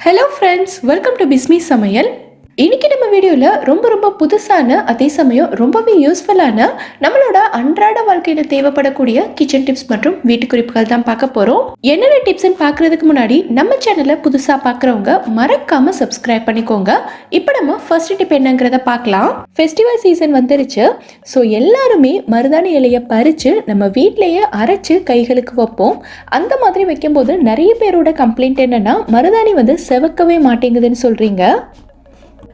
Hello friends, welcome to Bismi சமையல். இன்னைக்கு நம்ம வீடியோவில் ரொம்ப புதுசான அதே சமயம் ரொம்பவே யூஸ்ஃபுல்லான நம்மளோட அன்றாட வாழ்க்கையில் தேவைப்படக்கூடிய கிச்சன் டிப்ஸ் மற்றும் வீட்டு குறிப்புகள் தான் பார்க்க போகிறோம். என்னென்ன டிப்ஸ்ன்னு பார்க்குறதுக்கு முன்னாடி நம்ம சேனலை புதுசாக பார்க்குறவங்க மறக்காம சப்ஸ்கிரைப் பண்ணிக்கோங்க. இப்போ நம்ம ஃபர்ஸ்ட் டிப் என்னங்கிறத பார்க்கலாம். ஃபெஸ்டிவல் சீசன் வந்துருச்சு. ஸோ எல்லாருமே மருதாணி இலையை பறித்து நம்ம வீட்டிலேயே அரைச்சு கைகளுக்கு வைப்போம். அந்த மாதிரி வைக்கும்போது நிறைய பேரோட கம்ப்ளைண்ட் என்னன்னா மருதாணி செவக்கவே மாட்டேங்குதுன்னு சொல்றீங்க.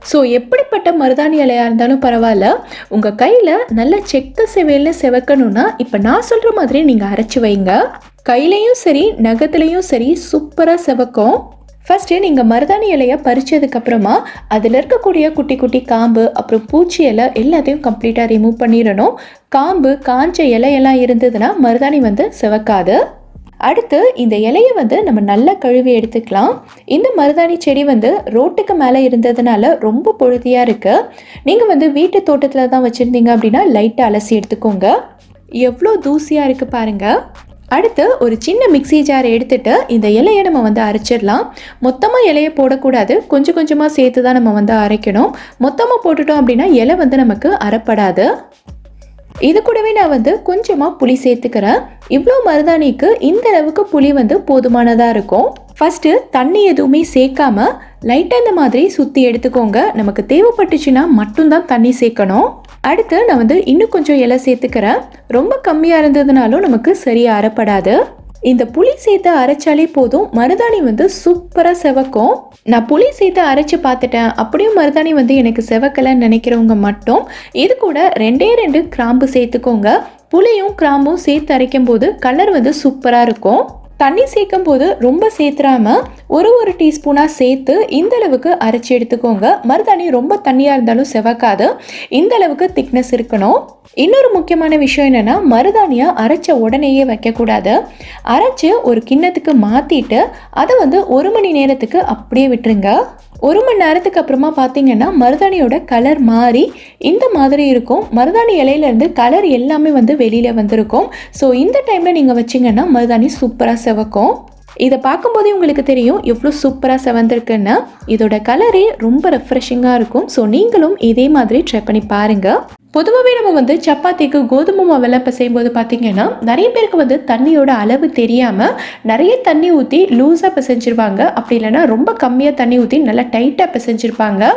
ஸோ எப்படிப்பட்ட மருதாணி இலையாக இருந்தாலும் பரவாயில்ல, உங்கள் கையில் நல்ல செக்க செவேல்னு செவக்கணும்னா இப்போ நான் சொல்கிற மாதிரி நீங்கள் அரைச்சி வைங்க. கையிலையும் சரி நகத்துலேயும் சரி சூப்பராக செவக்கும். ஃபஸ்ட்டு நீங்கள் மருதாணி இலையை பறித்ததுக்கப்புறமா அதில் இருக்கக்கூடிய குட்டி குட்டி காம்பு அப்புறம் பூச்சி இலை எல்லாத்தையும் கம்ப்ளீட்டாக ரிமூவ் பண்ணிடணும். காம்பு காஞ்ச இலையெல்லாம் இருந்ததுன்னா மருதாணி செவக்காது. அடுத்து இந்த இலையை நம்ம நல்லா கழுவி எடுத்துக்கலாம். இந்த மருதாணி செடி ரோட்டுக்கு மேலே இருந்ததுனால ரொம்ப பொழுதியாக இருக்குது. நீங்கள் வீட்டு தோட்டத்தில் தான் வச்சுருந்தீங்க அப்படின்னா லைட்டாக அலசி எடுத்துக்கோங்க. எவ்வளோ தூசியாக இருக்குது பாருங்கள். அடுத்து ஒரு சின்ன மிக்ஸி ஜார் எடுத்துகிட்டு இந்த இலையை நம்ம அரைச்சிடலாம். மொத்தமாக இலையை போடக்கூடாது, கொஞ்சம் கொஞ்சமாக சேர்த்து தான் நம்ம அரைக்கணும். மொத்தமாக போட்டுட்டோம் அப்படின்னா இலை நமக்கு அரைப்படாது. இது கூடவே நான் கொஞ்சமாக புளி சேர்த்துக்கிறேன். இவ்வளோ மருதாணிக்கு இந்த அளவுக்கு புளி போதுமானதாக இருக்கும். ஃபஸ்ட்டு தண்ணி எதுவுமே சேர்க்காம லைட்டாக இந்த மாதிரி சுற்றி எடுத்துக்கோங்க. நமக்கு தேவைப்பட்டுச்சுன்னா மட்டும்தான் தண்ணி சேர்க்கணும். அடுத்து நான் இன்னும் கொஞ்சம் இலை சேர்த்துக்கிறேன். ரொம்ப கம்மியாக இருந்ததுனாலும் நமக்கு சரியாக அரைப்படாது. இந்த புளி சேர்த்து அரைச்சாலே போதும், மருதாணி சூப்பராக செவக்கும். நான் புளி சேர்த்து அரைச்சி பார்த்துட்டேன், அப்படியும் மருதாணி எனக்கு செவக்கலைன்னு நினைக்கிறவங்க மட்டும் இது கூட 2 கிராம்பு சேர்த்துக்கோங்க. புளியும் கிராம்பும் சேர்த்து அரைக்கும் போது கலர் சூப்பராக இருக்கும். தண்ணி சேர்க்கும் போது ரொம்ப சேர்த்துறாம ஒரு டீஸ்பூனாக சேர்த்து இந்த அளவுக்கு அரைச்சி எடுத்துக்கோங்க. மருதாணி ரொம்ப தண்ணியாக இருந்தாலும் செவக்காது, இந்த அளவுக்கு திக்னஸ் இருக்கணும். இன்னொரு முக்கியமான விஷயம் என்னென்னா மருதாணியை அரைச்ச உடனேயே வைக்கக்கூடாது. அரைச்சி ஒரு கிண்ணத்துக்கு மாற்றிட்டு அதை 1 மணி நேரத்துக்கு அப்படியே விட்டுருங்க. 1 மணி நேரத்துக்கு அப்புறமா பார்த்தீங்கன்னா மருதாணியோட கலர் மாறி இந்த மாதிரி இருக்கும். மருதாணி இலையிலேருந்து கலர் எல்லாமே வெளியில் வந்திருக்கும். ஸோ இந்த டைமில் நீங்கள் வச்சிங்கன்னா மருதாணி சூப்பராக செவக்கும். இதை பார்க்கும்போதே உங்களுக்கு தெரியும் எவ்வளோ சூப்பராக செவந்திருக்குன்னு. இதோட கலரே ரொம்ப ரெஃப்ரெஷிங்காக இருக்கும். ஸோ நீங்களும் இதே மாதிரி ட்ரை பண்ணி பாருங்கள். பொதுவாகவே நம்ம சப்பாத்திக்கு கோதுமை மாவெல்லாம் பிசையும்போது பார்த்தீங்கன்னா நிறைய பேருக்கு தண்ணியோட அளவு தெரியாமல் நிறைய தண்ணி ஊற்றி லூஸாக பிசைஞ்சிருவாங்க. அப்படி இல்லைன்னா ரொம்ப கம்மியாக தண்ணி ஊற்றி நல்லா டைட்டாக பிசைஞ்சிருப்பாங்க.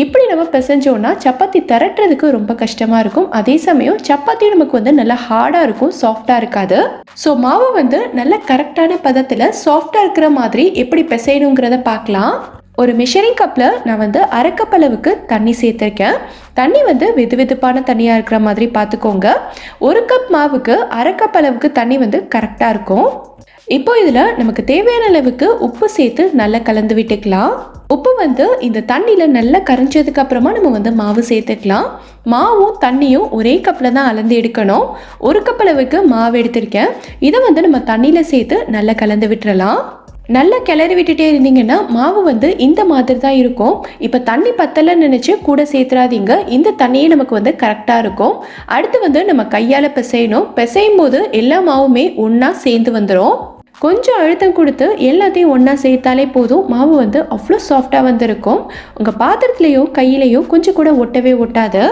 இப்படி நம்ம பிசைஞ்சோன்னா சப்பாத்தி திரட்டுறதுக்கு ரொம்ப கஷ்டமாக இருக்கும். அதே சமயம் சப்பாத்தியும் நமக்கு நல்லா ஹார்டாக இருக்கும், சாஃப்டாக இருக்காது. ஸோ மாவு நல்ல கரெக்டான பதத்தில் சாஃப்டாக இருக்கிற மாதிரி எப்படி பிசையணுங்கிறத பார்க்கலாம். ஒரு மெஷரிங் கப்பில் நான் 1/2 கப் அளவுக்கு தண்ணி சேர்த்துருக்கேன். தண்ணி வெது வெதுப்பான தண்ணியாக இருக்கிற மாதிரி பார்த்துக்கோங்க. 1 கப் மாவுக்கு 1/2 கப் அளவுக்கு தண்ணி கரெக்டாக இருக்கும். இப்போ இதில் நமக்கு தேவையான அளவுக்கு உப்பு சேர்த்து நல்லா கலந்து விட்டுக்கலாம். உப்பு இந்த தண்ணியில் நல்லா கரைஞ்சதுக்கு அப்புறமா நம்ம மாவு சேர்த்துக்கலாம். மாவும் தண்ணியும் ஒரே கப்பில் தான் அளந்து எடுக்கணும். 1 கப் அளவுக்கு மாவு எடுத்திருக்கேன். இதை நம்ம தண்ணியில் சேர்த்து நல்லா கலந்து விட்டுறலாம். நல்லா கிளறி விட்டுட்டே இருந்தீங்கன்னா மாவு இந்த மாதிரி தான் இருக்கும். இப்போ தண்ணி பத்தலைன்னு நினச்சி கூட சேர்த்துறாதீங்க. இந்த தண்ணியே நமக்கு கரெக்டாக இருக்கும். அடுத்து நம்ம கையால் பிசையணும். பிசையும் போது எல்லா மாவுமே ஒன்றா சேர்ந்து வந்துடும். கொஞ்சம் அழுத்தம் கொடுத்து எல்லாத்தையும் ஒன்றா சேர்த்தாலே போதும். மாவு அவ்வளோ சாஃப்டாக இருக்கும். உங்கள் பாத்திரத்துலேயோ கையிலையோ கொஞ்சம் கூட ஒட்டவே ஒட்டாது.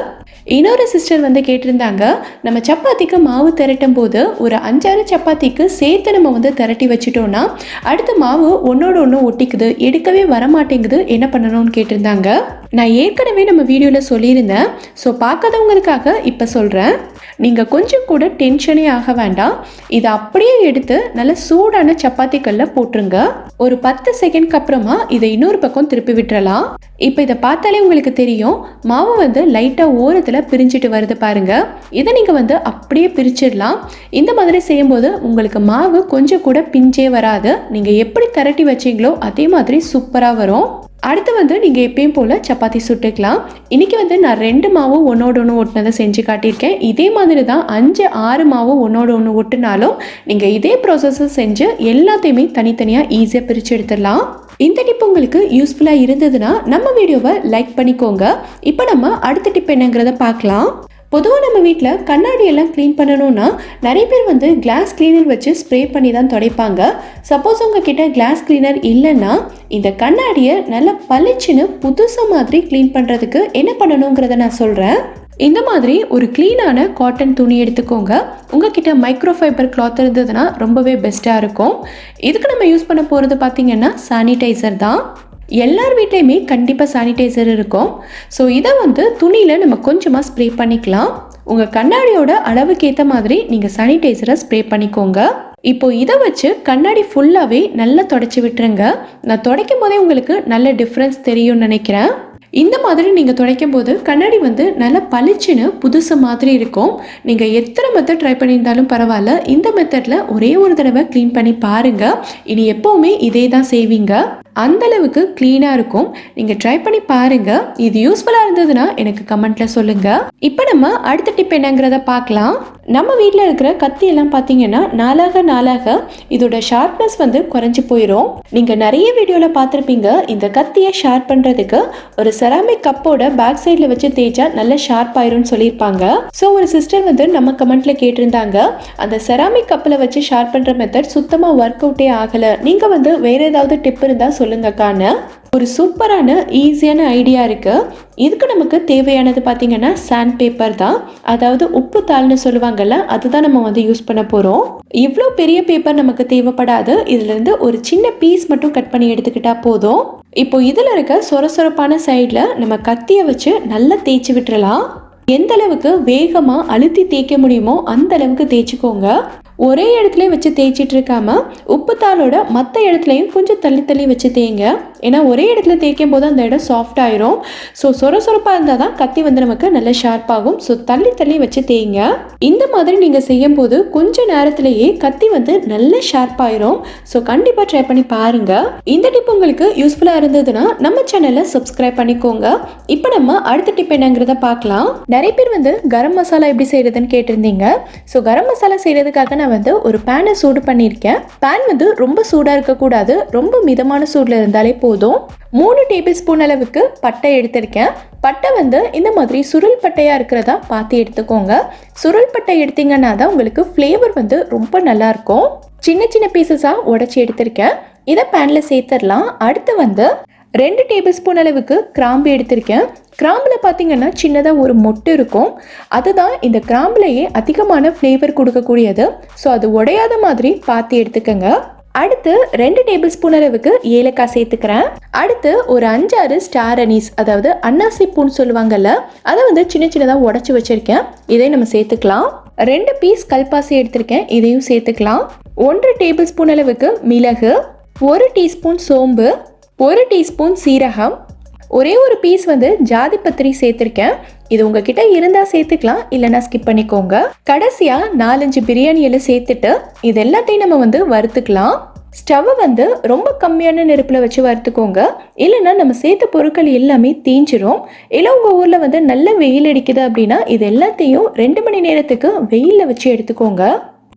இன்னொரு சிஸ்டர் கேட்டிருந்தாங்க, நம்ம சப்பாத்திக்கு மாவு திரட்டும் போது ஒரு 5-6 சப்பாத்திக்கு சேர்த்து நம்ம திரட்டி வச்சுட்டோன்னா அடுத்த மாவு ஒன்றோட ஒன்று ஒட்டிக்குது, எடுக்கவே வரமாட்டேங்குது, என்ன பண்ணணும்னு கேட்டிருந்தாங்க. நான் ஏற்கனவே நம்ம வீடியோவில் சொல்லியிருந்தேன். ஸோ பார்க்காதவங்களுக்காக இப்போ சொல்கிறேன். நீங்கள் கொஞ்சம் கூட டென்ஷனே ஆக வேண்டாம். இதை அப்படியே எடுத்து நல்ல சூடான சப்பாத்தி கல்ல போட்டுருங்க. ஒரு 10 செகண்ட்க்கு அப்புறமா இதை இன்னொரு பக்கம் திருப்பி விட்டுறலாம். இப்போ இதை பார்த்தாலே உங்களுக்கு தெரியும் மாவு லைட்டாக ஓரத்தில் பிரிஞ்சுட்டு வருது பாருங்க. இதை நீங்கள் அப்படியே பிரிச்சிடலாம். இந்த மாதிரி செய்யும்போது உங்களுக்கு மாவு கொஞ்சம் கூட பிஞ்சே வராது. நீங்கள் எப்படி திரட்டி வச்சிங்களோ அதே மாதிரி சூப்பராக வரும். அடுத்து நீங்கள் எப்பயும் போல் சப்பாத்தி சுட்டுக்கலாம். இன்றைக்கி நான் 2 மாவு ஒன்றோட ஒன்று ஒட்டினதை செஞ்சு காட்டியிருக்கேன். இதே மாதிரி தான் 5-6 மாவு ஒன்றோட ஒன்று ஒட்டினாலும் நீங்கள் இதே ப்ராசஸை செஞ்சு எல்லாத்தையுமே தனித்தனியாக ஈஸியாக பிரித்து எடுத்துடலாம். இந்த டிப் உங்களுக்கு யூஸ்ஃபுல்லாக இருந்ததுன்னா நம்ம வீடியோவை லைக் பண்ணிக்கோங்க. இப்போ நம்ம அடுத்த டிப் என்னங்கிறத பார்க்கலாம். பொதுவாக நம்ம வீட்டில் கண்ணாடி எல்லாம் க்ளீன் பண்ணணும்னா நிறைய பேர் வந்து கிளாஸ் கிளீனர் வச்சு ஸ்ப்ரே பண்ணி தான் துடைப்பாங்க. சப்போஸ் உங்ககிட்ட கிளாஸ் கிளீனர் இல்லைன்னா இந்த கண்ணாடியை நல்லா பளிச்சுன்னு புதுசு மாதிரி க்ளீன் பண்ணுறதுக்கு என்ன பண்ணணுங்கிறத நான் சொல்கிறேன். இந்த மாதிரி ஒரு க்ளீனான காட்டன் துணி எடுத்துக்கோங்க. உங்ககிட்ட மைக்ரோ ஃபைபர் கிளாத் இருந்ததுன்னா ரொம்பவே பெஸ்ட்டாக இருக்கும். இதுக்கு நம்ம யூஸ் பண்ண போகிறது பார்த்திங்கன்னா சானிடைசர் தான். எல்லார் வீட்லேயுமே கண்டிப்பாக சானிடைசர் இருக்கும். ஸோ இதை வந்து துணியில் நம்ம கொஞ்சமாக ஸ்ப்ரே பண்ணிக்கலாம். உங்கள் கண்ணாடியோட அளவுக்கு ஏற்ற மாதிரி நீங்கள் சானிடைசரை ஸ்ப்ரே பண்ணிக்கோங்க. இப்போ இதை வச்சு கண்ணாடி ஃபுல்லாகவே நல்லா தொடச்சி விட்டுருங்க. நான் துடைக்கும் போதே உங்களுக்கு நல்ல டிஃப்ரென்ஸ் தெரியும்னு நினைக்கிறேன். இந்த மாதிரி நீங்கள் துடைக்கும் போது கண்ணாடி வந்து நல்லா பளிச்சுன்னு புதுசு மாதிரி இருக்கும். நீங்கள் எத்தனை மெத்தட் ட்ரை பண்ணியிருந்தாலும் பரவாயில்ல, இந்த மெத்தடில் ஒரே ஒரு தடவை க்ளீன் பண்ணி பாருங்கள். இனி எப்போவுமே இதே தான் செய்வீங்க. அந்தளவுக்கு க்ளீனாக இருக்கும். நீங்கள் ட்ரை பண்ணி பாருங்கள். இது யூஸ்ஃபுல்லாக இருந்ததுன்னா எனக்கு கமெண்ட்டில் சொல்லுங்கள். இப்போ நம்ம அடுத்த டிப் என்னங்கிறத பார்க்கலாம். நம்ம வீட்டில் இருக்கிற கத்தியெல்லாம் பார்த்தீங்கன்னா நாளாக இதோட ஷார்ப்னஸ் வந்து குறைஞ்சி போயிடும். நீங்கள் நிறைய வீடியோவில் பார்த்துருப்பீங்க. இந்த கத்தியை ஷார்ப் பண்ணுறதுக்கு ஒரு செராமிக் கப்போட பேக் சைடில் வச்சு தேய்ச்சா நல்ல ஷார்ப் ஆயிரும்னு சொல்லியிருப்பாங்க. ஸோ ஒரு சிஸ்டர் வந்து நம்ம கமெண்ட்டில் கேட்டிருந்தாங்க, அந்த செராமிக் கப்பில் வச்சு ஷார்ப் பண்ணுற மெத்தட் சுத்தமாக ஒர்க் அவுட்டே ஆகலை, நீங்கள் வந்து வேறு ஏதாவது டிப் இருந்தால் சொல்லுங்கக்கான ஒரு சூப்பரான ஈஸியான ஐடியா இருக்குது. இதுக்கு நமக்கு தேவையானது பார்த்திங்கன்னா சாண்ட் பேப்பர் தான். அதாவது உப்பு தாள்னு சொல்லுவாங்கள்ல, அதுதான் நம்ம வந்து யூஸ் பண்ண போகிறோம். இவ்வளோ பெரிய பேப்பர் நமக்கு தேவைப்படாது. இதுலேருந்து ஒரு சின்ன பீஸ் மட்டும் கட் பண்ணி எடுத்துக்கிட்டா போதும். இப்போ இதில் இருக்க சொரசொரப்பான சைடில் நம்ம கத்தியை வச்சு நல்லா தேய்ச்சி விட்டுறலாம். எந்த அளவுக்கு வேகமாக அழுத்தி தேய்க்க முடியுமோ அந்த அளவுக்கு தேய்ச்சிக்கோங்க. ஒரே இடத்துல வச்சு தேய்ச்சிட்டு இருக்காம உப்புத்தாளோட மற்ற இடத்துலையும் கொஞ்சம் தள்ளி வச்சு தேய்ங்க. ஏன்னா ஒரே இடத்துல தேய்க்கும் போது அந்த இடம் சாஃப்ட் ஆயிரும். ஸோ சொரப்பாக இருந்தால் தான் கத்தி வந்து நமக்கு நல்ல ஷார்ப் ஆகும். ஸோ தள்ளி வச்சு தேய்ங்க. இந்த மாதிரி நீங்கள் செய்யும் போது கொஞ்சம் நேரத்திலேயே கத்தி வந்து நல்ல ஷார்ப் ஆயிரும். ஸோ கண்டிப்பாக ட்ரை பண்ணி பாருங்க. இந்த டிப் உங்களுக்கு யூஸ்ஃபுல்லாக இருந்ததுன்னா நம்ம சேனலை சப்ஸ்கிரைப் பண்ணிக்கோங்க. இப்போ நம்ம அடுத்த டிப் என்னங்கிறத பார்க்கலாம். நிறைய பேர் வந்து கரம் மசாலா எப்படி செய்யறதுன்னு கேட்டிருந்தீங்க. ஸோ கரம் மசாலா செய்யறதுக்காக நான் வந்து ஒரு பேனை சூடு பண்ணியிருக்கேன். பேன் வந்து ரொம்ப சூடாக இருக்கக்கூடாது, ரொம்ப மிதமான சூடில் இருந்தாலே போதும். 3 டேபிள் ஸ்பூன் அளவுக்கு பட்டை எடுத்திருக்கேன். பட்டை வந்து இந்த மாதிரி சுருள் பட்டையாக இருக்கிறதா பார்த்து எடுத்துக்கோங்க. சுருள் பட்டை எடுத்தீங்கன்னா தான் உங்களுக்கு ஃப்ளேவர் வந்து ரொம்ப நல்லாயிருக்கும். சின்ன பீசஸாக உடச்சி எடுத்திருக்கேன். இதை பேனில் சேர்த்துடலாம். அடுத்து வந்து 2 டேபிள் ஸ்பூன் அளவுக்கு கிராம்பு எடுத்திருக்கேன். கிராம்பில் பார்த்தீங்கன்னா சின்னதாக ஒரு மொட்டு இருக்கும். அதுதான் இந்த கிராம்புலையே அதிகமான ஃப்ளேவர் கொடுக்கக்கூடியது. ஸோ அது உடையாத மாதிரி பார்த்து எடுத்துக்கோங்க. அடுத்து 2 டேபிள் ஸ்பூன் அளவுக்கு ஏலக்காய் சேர்த்துக்கிறேன். அடுத்து ஒரு 5-6 ஸ்டார் அனீஸ், அதாவது அன்னாசி பூன்னு சொல்லுவாங்கல்ல, அதை வந்து சின்னதாக உடச்சி வச்சிருக்கேன். இதை நம்ம சேர்த்துக்கலாம். 2 பீஸ் கல்பாசி எடுத்திருக்கேன், இதையும் சேர்த்துக்கலாம். 1 டேபிள் ஸ்பூன் அளவுக்கு மிளகு, 1 டீஸ்பூன் சோம்பு, 1 டீஸ்பூன் சீரகம், ஒரே ஒரு பீஸ் வந்து ஜாதி பத்திரி சேர்த்துருக்கேன். இது உங்ககிட்ட இருந்தால் சேர்த்துக்கலாம், இல்லைன்னா ஸ்கிப் பண்ணிக்கோங்க. கடைசியாக 4-5 பிரியாணி இலை சேர்த்துட்டு இது எல்லாத்தையும் நம்ம வந்து வறுத்துக்கலாம். ஸ்டவ்வை வந்து ரொம்ப கம்மியான நெருப்பில் வச்சு வறுத்துக்கோங்க, இல்லைன்னா நம்ம சேர்த்த பொருட்கள் எல்லாமே தீஞ்சிரும். இல்லை உங்கள் ஊரில் வந்து நல்ல வெயில் அடிக்குது அப்படின்னா இது எல்லாத்தையும் 2 மணி நேரத்துக்கு வெயிலில் வச்சு எடுத்துக்கோங்க.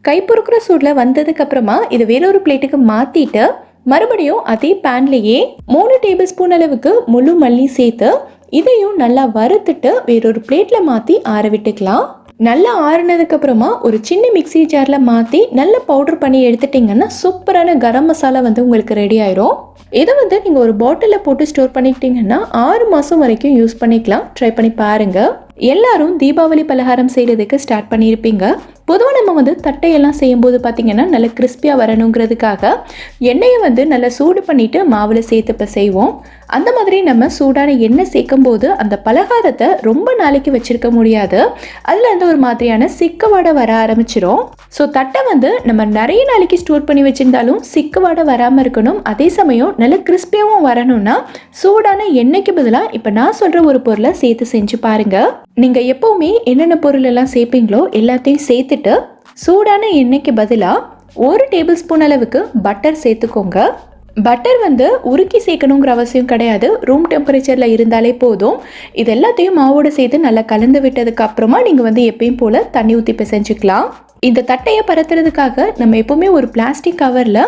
கை பொறுக்கிற சூடில் வந்ததுக்கு அப்புறமா இதை வேறொரு பிளேட்டுக்கு மாற்றிட்டு மறுபடியும் அதே பேன்லேயே 3 டேபிள் ஸ்பூன் அளவுக்கு முழு மல்லி சேர்த்து இதையும் நல்லா வறுத்துட்டு வேறொரு பிளேட்டில் மாற்றி ஆற விட்டுக்கலாம். நல்லா ஆறுனதுக்கு அப்புறமா ஒரு சின்ன மிக்ஸி ஜாரில் மாற்றி நல்லா பவுடர் பண்ணி எடுத்துட்டிங்கன்னா சூப்பரான கரம் மசாலா வந்து உங்களுக்கு ரெடி ஆயிரும். இதை வந்து நீங்கள் ஒரு பாட்டிலில் போட்டு ஸ்டோர் பண்ணிக்கிட்டிங்கன்னா 6 மாதம் வரைக்கும் யூஸ் பண்ணிக்கலாம். ட்ரை பண்ணி பாருங்கள். எல்லாரும் தீபாவளி பலகாரம் செய்கிறதுக்கு ஸ்டார்ட் பண்ணியிருப்பீங்க. பொதுவாக நம்ம வந்து தட்டையெல்லாம் செய்யும்போது பார்த்திங்கன்னா நல்லா கிறிஸ்பியாக வரணுங்கிறதுக்காக எண்ணெயை வந்து நல்லா சூடு பண்ணிவிட்டு மாவில் சேர்த்து செய்வோம். அந்த மாதிரி நம்ம சூடான எண்ணெய் சேர்க்கும் போது அந்த பலகாரத்தை ரொம்ப நாளைக்கு வச்சுருக்க முடியாது. அதில் வந்து ஒரு மாதிரியான சிக்கு வாடை வர ஆரம்பிச்சிடும். ஸோ தட்டை வந்து நம்ம நிறைய நாளைக்கு ஸ்டோர் பண்ணி வச்சுருந்தாலும் சிக்கு வாடை வராமல் இருக்கணும். அதே சமயம் நல்ல கிறிஸ்பியாகவும் வரணும்னா சூடான எண்ணெய்க்கு பதிலாக இப்போ நான் சொல்கிற ஒரு பொருளை சேர்த்து செஞ்சு பாருங்கள். நீங்கள் எப்போவுமே என்னென்ன பொருள் எல்லாம் சேர்ப்பீங்களோ எல்லாத்தையும் சேர்த்துட்டு சூடான எண்ணெய்க்கு பதிலாக 1 டேபிள் ஸ்பூன் அளவுக்கு பட்டர் சேர்த்துக்கோங்க. பட்டர் வந்து உருக்கி சேர்க்கணுங்கிற அவசியம் கிடையாது, ரூம் டெம்பரேச்சரில் இருந்தாலே போதும். இது எல்லாத்தையும் மாவோடு சேர்த்து நல்லா கலந்து விட்டதுக்கு அப்புறமா நீங்கள் வந்து எப்பயும் போல் தண்ணி ஊற்றி பிசைஞ்சுக்கலாம். இந்த தட்டையை பரத்துறதுக்காக நம்ம எப்போவுமே ஒரு பிளாஸ்டிக் கவரில்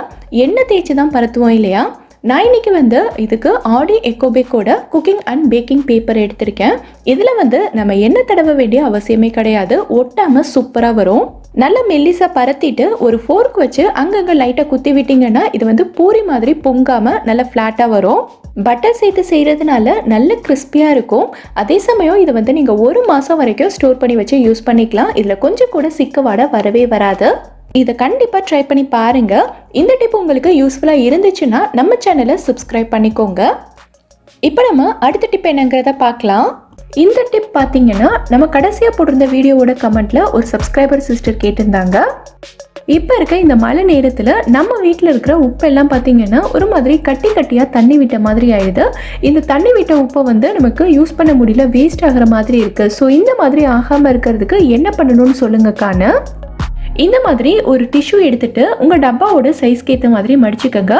எண்ணெய் தேய்ச்சி தான் பரத்துவோம் இல்லையா? நான் இன்னைக்கு வந்து இதுக்கு ஆடி எக்கோபேக்கோட குக்கிங் அண்ட் பேக்கிங் பேப்பர் எடுத்திருக்கேன். இதில் வந்து நம்ம எண்ணெய் தடவ வேண்டிய அவசியமே கிடையாது. ஒட்டாமல் சூப்பராக வரும். நல்லா மெல்லிசா பரத்திட்டு ஒரு ஃபோர்க் வச்சு அங்கங்கே லைட்டாக குத்தி விட்டிங்கன்னா இது வந்து பூரி மாதிரி பொங்காமல் நல்லா ஃப்ளாட்டாக வரும். பட்டர் சேர்த்து செய்கிறதுனால நல்ல கிறிஸ்பியாக இருக்கும். அதே சமயம் இதை வந்து நீங்கள் 1 மாதம் வரைக்கும் ஸ்டோர் பண்ணி வச்சு யூஸ் பண்ணிக்கலாம். இதில் கொஞ்சம் கூட சிக்கவாடை வரவே வராது. இதை கண்டிப்பாக ட்ரை பண்ணி பாருங்கள். இந்த டிப் உங்களுக்கு யூஸ்ஃபுல்லாக இருந்துச்சுன்னா நம்ம சேனலை சப்ஸ்கிரைப் பண்ணிக்கோங்க. இப்போ நம்ம அடுத்த டிப் என்னங்கிறத பார்க்கலாம். இந்த டிப் பார்த்தீங்கன்னா நம்ம கடைசியாக போட்டிருந்த வீடியோவோட கமெண்ட்டில் ஒரு சப்ஸ்கிரைபர் சிஸ்டர் கேட்டிருந்தாங்க. இப்போ இருக்க இந்த மழை நேரத்தில் நம்ம வீட்டில் இருக்கிற உப்பெல்லாம் பார்த்தீங்கன்னா ஒரு மாதிரி கட்டி கட்டியாக தண்ணி விட்ட மாதிரி ஆயிடுது. இந்த தண்ணி விட்ட உப்பை வந்து நமக்கு யூஸ் பண்ண முடியல, வேஸ்ட் ஆகிற மாதிரி இருக்குது. ஸோ இந்த மாதிரி ஆகாமல் இருக்கிறதுக்கு என்ன பண்ணணும்னு சொல்லுங்கக்கான. இந்த மாதிரி ஒரு டிஷ்யூ எடுத்துட்டு உங்கள் டப்பாவோட சைஸ்க்கு ஏற்ற மாதிரி மடிச்சுக்கோங்க.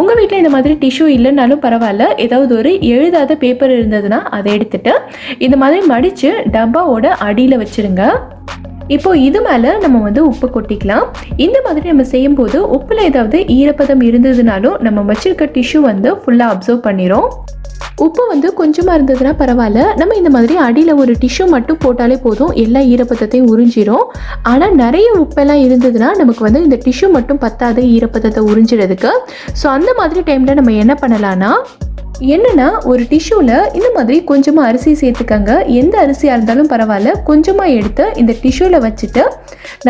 உங்கள் வீட்டில் இந்த மாதிரி டிஷ்யூ இல்லைன்னாலும் பரவாயில்ல, ஏதாவது ஒரு எழுதாத பேப்பர் இருந்ததுன்னா அதை எடுத்துட்டு இந்த மாதிரி மடித்து டப்பாவோட அடியில் வச்சுருங்க. இப்போ இது மேலே நம்ம வந்து உப்பு கொட்டிக்கலாம். இந்த மாதிரி நம்ம செய்யும்போது உப்பில் ஏதாவது ஈரப்பதம் இருந்ததுனாலும் நம்ம வச்சிருக்க டிஷ்யூ வந்து ஃபுல்லாக அப்சர்வ் பண்ணிடும். உப்பு வந்து கொஞ்சமாக இருந்ததுன்னா பரவாயில்ல, நம்ம இந்த மாதிரி அடியில் ஒரு டிஷ்யூ மட்டும் போட்டாலே போதும், எல்லா ஈரப்பதத்தையும் உறிஞ்சிரும். ஆனால் நிறைய உப்பெல்லாம் இருந்ததுன்னா நமக்கு வந்து இந்த டிஷ்யூ மட்டும் பத்தாது ஈரப்பதத்தை உறிஞ்சிறதுக்கு. ஸோ அந்த மாதிரி டைமில் நம்ம என்ன பண்ணலான்னா, என்னென்னா ஒரு டிஷ்யூவில் இந்த மாதிரி கொஞ்சமாக அரிசி சேர்த்துக்கங்க. எந்த அரிசியாக இருந்தாலும் பரவாயில்ல, கொஞ்சமாக எடுத்து இந்த டிஷ்யூவில் வச்சுட்டு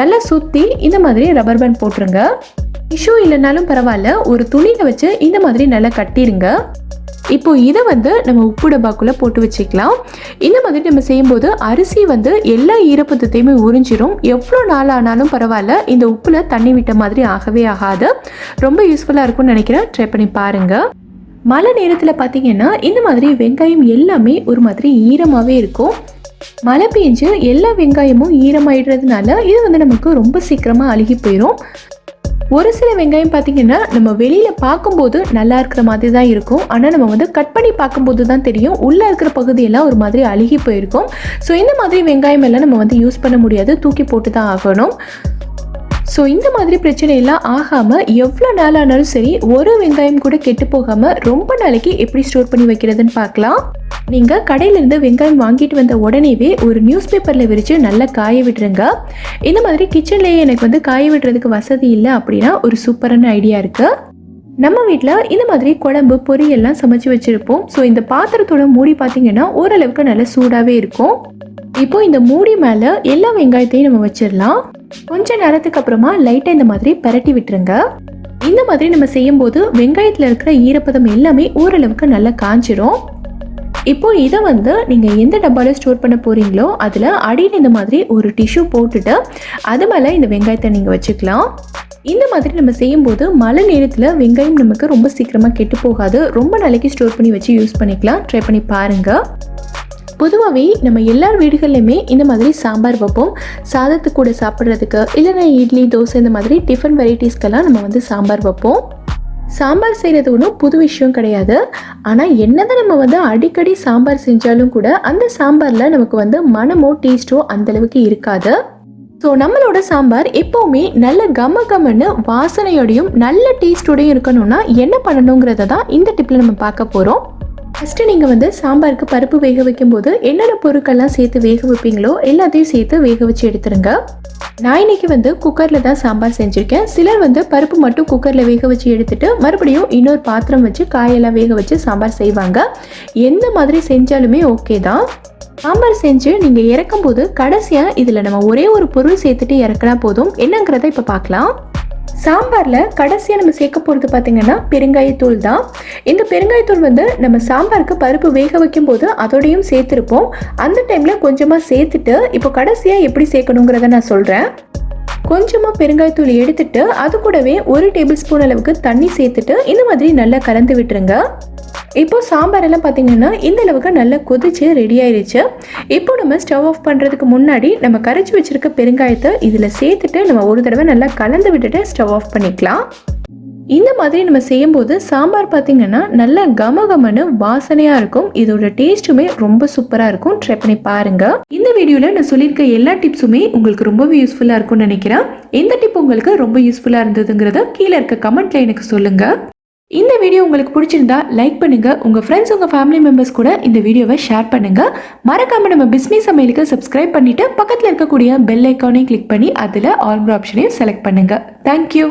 நல்லா சுற்றி இந்த மாதிரி ரப்பர் பேண்ட் போட்டுருங்க. டிஷ்யூ இல்லைனாலும் பரவாயில்ல, ஒரு துணியில் வச்சு இந்த மாதிரி நல்லா கட்டிடுங்க. இப்போ இதை வந்து நம்ம உப்பு டப்பாக்குள்ளே போட்டு வச்சுக்கலாம். இந்த மாதிரி நம்ம செய்யும்போது அரிசி வந்து எல்லா ஈரப்பதத்தையுமே உறிஞ்சிரும். எவ்வளோ நாள் ஆனாலும் பரவாயில்ல, இந்த உப்பில் தண்ணி விட்ட மாதிரி ஆகவே ஆகாது. ரொம்ப யூஸ்ஃபுல்லாக இருக்கும்னு நினைக்கிறேன். ட்ரை பண்ணி பாருங்கள். மழை நேரத்தில் பார்த்தீங்கன்னா இந்த மாதிரி வெங்காயம் எல்லாமே ஒரு மாதிரி ஈரமாகவே இருக்கும். மழை பெஞ்சு எல்லா வெங்காயமும் ஈரமாயிடுறதுனால இது வந்து நமக்கு ரொம்ப சீக்கிரமாக அழுகி போயிடும். ஒரு சில வெங்காயம் பார்த்தீங்கன்னா நம்ம வெளியில் பார்க்கும்போது நல்லா இருக்கிற மாதிரி தான் இருக்கும். ஆனால் நம்ம வந்து கட் பண்ணி பார்க்கும்போது தான் தெரியும் உள்ளே இருக்கிற பகுதியெல்லாம் ஒரு மாதிரி அழுகி போயிருக்கும். ஸோ இந்த மாதிரி வெங்காயம் எல்லாம் நம்ம வந்து யூஸ் பண்ண முடியாது, தூக்கி போட்டு தான் ஆகணும். ஸோ இந்த மாதிரி பிரச்சனையெல்லாம் ஆகாமல் எவ்வளோ நாள் ஆனாலும் சரி, ஒரு வெங்காயம் கூட கெட்டு போகாமல் ரொம்ப நாளைக்கு எப்படி ஸ்டோர் பண்ணி வைக்கிறதுன்னு பார்க்கலாம். நீங்கள் கடையிலேருந்து வெங்காயம் வாங்கிட்டு வந்த உடனேவே ஒரு நியூஸ் பேப்பரில் விரித்து நல்லா காய விட்டுருங்க. இந்த மாதிரி கிச்சன்லேயே எனக்கு வந்து காய விடுறதுக்கு வசதி இல்லை அப்படின்னா ஒரு சூப்பரான ஐடியா இருக்குது. நம்ம வீட்டில் இந்த மாதிரி குழம்பு பொரியெல்லாம் சமைச்சு வச்சுருப்போம். ஸோ இந்த பாத்திரத்தோட மூடி பார்த்திங்கன்னா ஓரளவுக்கு நல்லா சூடாகவே இருக்கும். இப்போ இந்த மூடி மேலே எல்லா வெங்காயத்தையும் நம்ம வச்சிடலாம். கொஞ்ச நேரத்துக்கு அப்புறமா லைட்டாக இந்த மாதிரி பரட்டி விட்டுருங்க. இந்த மாதிரி நம்ம செய்யும்போது வெங்காயத்தில் இருக்கிற ஈரப்பதம் எல்லாமே ஓரளவுக்கு நல்லா காஞ்சிரும். இப்போ இதை வந்து நீங்கள் எந்த டப்பாவில் ஸ்டோர் பண்ண போகிறீங்களோ அதில் அடியில் இந்த மாதிரி ஒரு டிஷ்யூ போட்டுட்டு அது மேலே இந்த வெங்காயத்தை நீங்கள் வச்சுக்கலாம். இந்த மாதிரி நம்ம செய்யும்போது மழை நேரத்தில் வெங்காயம் நமக்கு ரொம்ப சீக்கிரமாக கெட்டு போகாது. ரொம்ப நாளைக்கு ஸ்டோர் பண்ணி வச்சு யூஸ் பண்ணிக்கலாம். ட்ரை பண்ணி பாருங்கள். பொதுவாகவே நம்ம எல்லார் வீடுகள்லையுமே இந்த மாதிரி சாம்பார் வைப்போம். சாதத்து கூட சாப்பிட்றதுக்கு, இல்லைன்னா இட்லி தோசை இந்த மாதிரி டிஃபன் வெரைட்டிஸ்க்கெல்லாம் நம்ம வந்து சாம்பார் வைப்போம். சாம்பார் செய்கிறது ஒன்றும் புது விஷயம் கிடையாது. ஆனால் என்னதான் நம்ம வந்து அடிக்கடி சாம்பார் செஞ்சாலும் கூட அந்த சாம்பாரில் நமக்கு வந்து மனமோ டேஸ்ட்டோ அந்தளவுக்கு இருக்காது. ஸோ நம்மளோட சாம்பார் எப்போவுமே நல்ல கமன்னு வாசனையோடையும் நல்ல டேஸ்ட்டோடையும் இருக்கணும்னா என்ன பண்ணணுங்கிறத தான் இந்த டிப்பில் நம்ம பார்க்க போகிறோம். ஃபஸ்ட்டு நீங்கள் வந்து சாம்பாருக்கு பருப்பு வேக வைக்கும்போது என்னென்ன பொருட்கள்லாம் சேர்த்து வேக வைப்பீங்களோ எல்லாத்தையும் சேர்த்து வேக வச்சு எடுத்துருங்க. நான் இன்னைக்கு வந்து குக்கரில் தான் சாம்பார் செஞ்சுருக்கேன். சிலர் வந்து பருப்பு மட்டும் குக்கரில் வேக வச்சு எடுத்துட்டு மறுபடியும் இன்னொரு பாத்திரம் வச்சு காயெல்லாம் வேக வச்சு சாம்பார் செய்வாங்க. எந்த மாதிரி செஞ்சாலுமே ஓகே தான். சாம்பார் செஞ்சு நீங்கள் இறக்கும்போது கடைசியாக இதில் நம்ம ஒரே ஒரு பொருள் சேர்த்துட்டு இறக்குனா போதும். என்னங்கிறத இப்போ பார்க்கலாம். சாம்பாரில் கடைசியாக நம்ம சேர்க்க போகிறது பார்த்திங்கன்னா பெருங்காயத்தூள் தான். இந்த பெருங்காயத்தூள் வந்து நம்ம சாம்பாருக்கு பருப்பு வேக வைக்கும்போது அதோடையும் சேர்த்துருப்போம். அந்த டைமில் கொஞ்சமாக சேர்த்துட்டு இப்போ கடைசியாக எப்படி சேர்க்கணுங்கிறத நான் சொல்கிறேன். கொஞ்சமாக பெருங்காயத்தூள் எடுத்துட்டு அது கூடவே 1 டேபிள் ஸ்பூன் அளவுக்கு தண்ணி சேர்த்துட்டு இந்த மாதிரி நல்லா கலந்து விட்டுருங்க. இப்போ சாம்பார் எல்லாம் பார்த்தீங்கன்னா இந்த அளவுக்கு நல்லா கொதிச்சு ரெடி ஆயிடுச்சு. இப்போ நம்ம ஸ்டவ் ஆஃப் பண்ணுறதுக்கு முன்னாடி நம்ம கரைச்சி வச்சிருக்க பெருங்காயத்தை இதில் சேர்த்துட்டு நம்ம ஒரு தடவை நல்லா கலந்து விட்டுட்டு ஸ்டவ் ஆஃப் பண்ணிக்கலாம். இந்த மாதிரி நம்ம செய்யும்போது சாம்பார் பார்த்தீங்கன்னா நல்ல கமன்னு வாசனையாக இருக்கும். இதோட டேஸ்ட்டுமே ரொம்ப சூப்பராக இருக்கும். ட்ரை பண்ணி பாருங்கள். இந்த வீடியோவில் நான் சொல்லியிருக்க எல்லா டிப்ஸுமே உங்களுக்கு ரொம்பவே யூஸ்ஃபுல்லாக இருக்கும்னு நினைக்கிறேன். எந்த டிப் உங்களுக்கு ரொம்ப யூஸ்ஃபுல்லாக இருந்ததுங்கிறத கீழே இருக்க கமெண்ட்டில் எனக்கு சொல்லுங்கள். இந்த வீடியோ உங்களுக்கு பிடிச்சிருந்தா லைக் பண்ணுங்க, உங்க ஃப்ரெண்ட்ஸ் உங்க ஃபேமிலி மெம்பர்ஸ் கூட இந்த வீடியோவை ஷேர் பண்ணுங்க. மறக்காம நம்ம பிஸ்மி சமையலுக்கு சப்ஸ்கிரைப் பண்ணிட்டு பக்கத்தில் இருக்கக்கூடிய பெல் ஐக்கானை கிளிக் பண்ணி அதில் ஆல் ஆப்ஷனையும் செலக்ட் பண்ணுங்க. தேங்க்யூ.